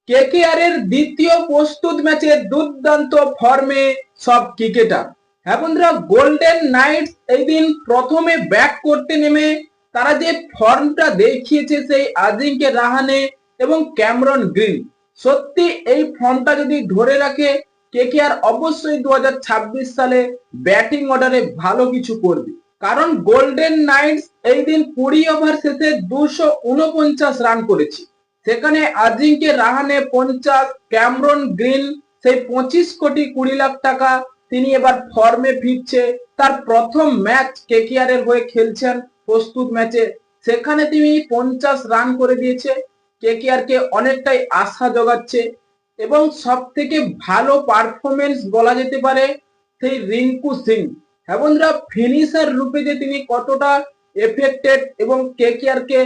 KKR এর দ্বিতীয় প্রস্তুত ম্যাচে দুর্দান্ত ফর্মে সব ক্রিকেটার। হ্যাঁ বন্ধুরা, গোল্ডেন নাইটস এই দিন প্রথমে ব্যাট করতে নেমে তারা যে ফর্মটা দেখিয়েছে সেই আজিঙ্কে রাহানে এবং ক্যামেরন গ্রিন, সত্যি এই ফর্মটা যদি ধরে রাখে কেকেআর অবশ্যই 2026 সালে ব্যাটিং অর্ডারে ভালো কিছু করবে। কারণ গোল্ডেন নাইটস এই দিন 20 ওভার শেষে 249 রান করেছে। সেখানে আজিঙ্কে রাহানে 50, ক্যামেরন গ্রিন সেই 25 কোটি 20 লাখ টাকা, তিনি এবার ফর্মে ফিরছে। তার প্রথম ম্যাচ কেকেআর এর হয়ে খেলছেন প্রস্তুত ম্যাচে, সেখানে তিনি 50 রান করে দিয়েছে, কেকেআর কে অনেকটাই আশা জোগাচ্ছে। এবং সব থেকে ভালো পারফরমেন্স বলা যেতে পারে সেই রিঙ্কু সিং। হ্যাঁ বন্ধুরা, ফিনিশার রূপে যে তিনি কতটা এফেক্টেড এবং কেকেআর কে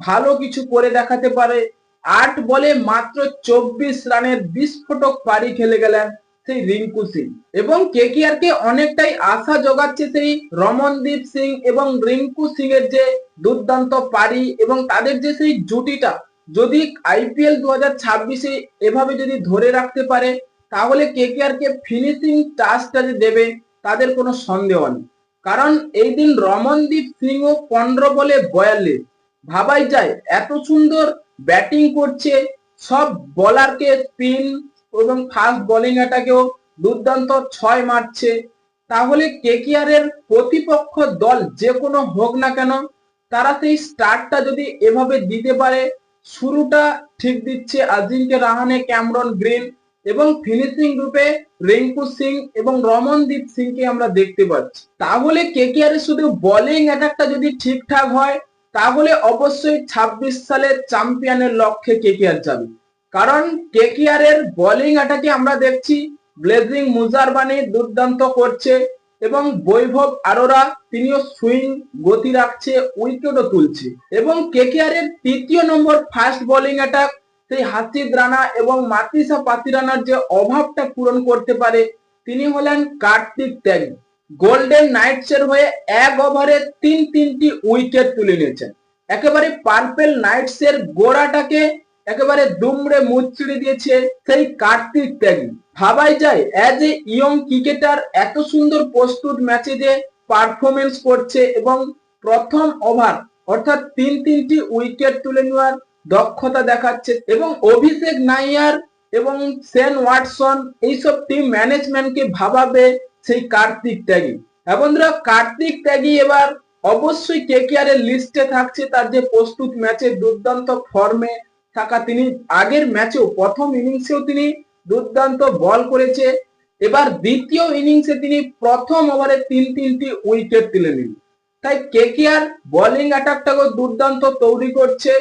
ভালো কিছু করে দেখাতে পারে। 8 বলে মাত্র 24 রানের বিস্ফোরক পারি খেলে গেলেন সেই রিঙ্কু সিং, এবং কেকেআর কে অনেকটাই আশা জোগাচ্ছে সেই রমনদীপ সিং এবং রিঙ্কু সিং এর যে দুর্দান্ত পারি এবং তাদের যে সেই জুটিটা যদি আইপিএল 2026-এ এভাবে যদি ধরে রাখতে পারে, তাহলে কেকেআর কে ফিনিশিং টাচটা যে দেবে তাদের কোনো সন্দেহ নেই। কারণ এই দিন রমনদীপ সিংও 15 বলে 42, ভাবাই যায় এত সুন্দর ব্যাটিং করছে, সব বলারকে স্পিন এবং ফাস্ট বোলিং অ্যাটাকেও দুর্দান্ত 6 মারছে। তাহলে কেকেআর এর প্রতিপক্ষ দল যে কোনো হোক না কেন, তারা সেই স্টার্টটা যদি এভাবে দিতে পারে, শুরুটা ঠিক দিচ্ছে আজিঙ্কে রাহানে, ক্যামেরন গ্রিন এবং ফিনিশিং রূপে রিঙ্কু সিং এবং রমনদীপ সিংকে আমরা দেখতে পাচ্ছি, তাহলে কেকেআর এর শুধু বোলিং অ্যাটাকটা যদি ঠিকঠাক হয়, তাহলে অবশ্যই 26 সালের চ্যাম্পিয়নের লক্ষ্যে কেকেআর যাবে। কারণ কেকেআর এর বোলিং অ্যাটাকে আমরা দেখছি ব্লেজিং মুজারবানি দুর্দান্ত করছে এবং বৈভব আরোরা তিনিও সুইং গতি রাখছে, উইকেটও তুলছে। এবং কেকেআর এর তৃতীয় নম্বর ফাস্ট বোলিং অ্যাটাক সেই হাসিদ রানা এবং মাতিসা পাতিরানার যে অভাবটা পূরণ করতে পারে, তিনি হলেন কার্তিক ত্যাগী। গোল্ডেন নাইটস এর হয়ে 1 ওভারে 3টি উইকেট তুলে নিয়েছেন, একেবারে পার্পেল নাইটস এর গোড়াটাকে একেবারে দুমড়ে মুচড়ে দিয়েছে সেই কার্তিক ত্যাগী। ভাবাই যায় এজ এ ইয়ং ক্রিকেটার এত সুন্দর প্রস্তুত ম্যাচে যে পারফরমেন্স করছে এবং প্রথম ওভার অর্থাৎ 3টি উইকেট তুলে নেওয়ার দক্ষতা দেখাচ্ছে। এবং অভিষেক নাইয়ার এবং সেন ওয়াটসন এইসব টিম ম্যানেজমেন্টকে ভাবাবে সেই কার্তিক ত্যাগী। বন্ধুরা, কার্তিক ত্যাগী এবার অবশ্যই কেকেআর এর লিস্টে থাকছে, তার যে প্রস্তুত ম্যাচে দুর্দান্ত ফর্মে থাকা। তিনি আগের ম্যাচেও প্রথম ইনিংসেও তিনি দুর্দান্ত বল করেছে, এবার দ্বিতীয় ইনিংসে তিনি প্রথম ওভারে 3টি উইকেট তুলে নিল। তাই কেকেআর বোলিং অ্যাটাকটাকে দুর্দান্ত তৈরি করছে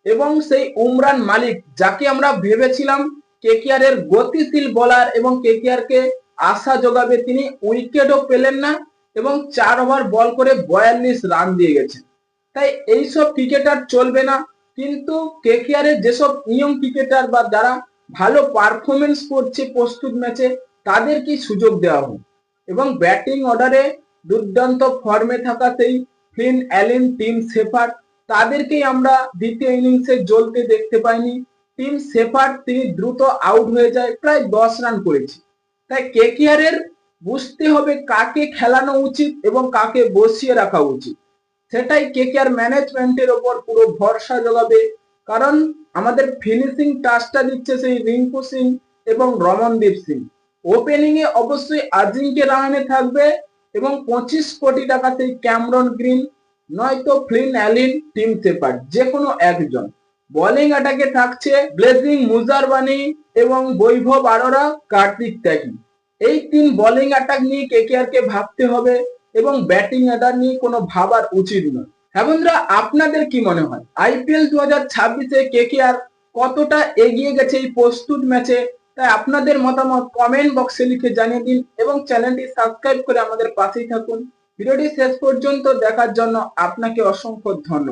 এবং সেই উমরান মালিক, যাকে আমরা ভেবেছিলাম কেকেআর এর গতিশীল বোলার এবং কেকেআর কে আশা যোগাবে, তিনি উইকেটও পেলেন না এবং 4 ওভার বল করে 42 রান দিয়ে গেছেন। তাই এইসব ক্রিকেটার চলবে না, কিন্তু কেকেআর এর যেসব ইয়ং ক্রিকেটার বা যারা ভালো পারফরমেন্স করছে প্রস্তুত ম্যাচে, তাদেরকে সুযোগ দেওয়া হোক। এবং ব্যাটিং অর্ডারে দুর্দান্ত ফর্মে থাকা সেই ফ্লিন অ্যালেন, টিম শেফার্ড, তাদেরকেই আমরা দ্বিতীয় ইনিংসে জ্বলতে দেখতে পাইনি। টিম শেফার্ড তিনি দ্রুত আউট হয়ে যায়, প্রায় 10 রান করেছে। তাই কেকেআর এর বুঝতে হবে কাকে খেলানো উচিত এবং কাকে বসিয়ে রাখা উচিত, সেটাই কেকেআর ম্যানেজমেন্টের ওপর পুরো ভরসা যোগাবে। কারণ আমাদের ফিনিশিং টাচটা দিচ্ছে সেই রিঙ্কু সিং এবং রমনদীপ সিং। ওপেনিং এ অবশ্যই আজিঙ্কে রাহানে থাকবে এবং 25 কোটি টাকা সেই ক্যামেরন গ্রিন, নয়তো ফ্লিন অ্যালিন, টিম শেফার্ড, যে কোনো একজন। বোলিং অ্যাটাকে থাকছে ব্লেজিং মুজারবানি এবং বৈভব আরোরা, কার্তিক ত্যাগী। এই 3 বোলিং অ্যাটাক নিয়ে কেকেআর কে ভাবতে হবে এবং ব্যাটিং অর্ডার নিয়ে কোনো ভাবার উচিত নয়। হ্যাঁ বন্ধুরা, আপনাদের কি মনে হয় আইপিএল 2026-এ কেকেআর কতটা এগিয়ে গেছে এই প্রস্তুত ম্যাচে? তাই আপনাদের মতামত কমেন্ট বক্সে লিখে জানিয়ে দিন এবং চ্যানেলটি সাবস্ক্রাইব করে আমাদের পাশেই থাকুন। ভিডিওটি শেষ পর্যন্ত দেখার জন্য আপনাকে অসংখ্য ধন্যবাদ।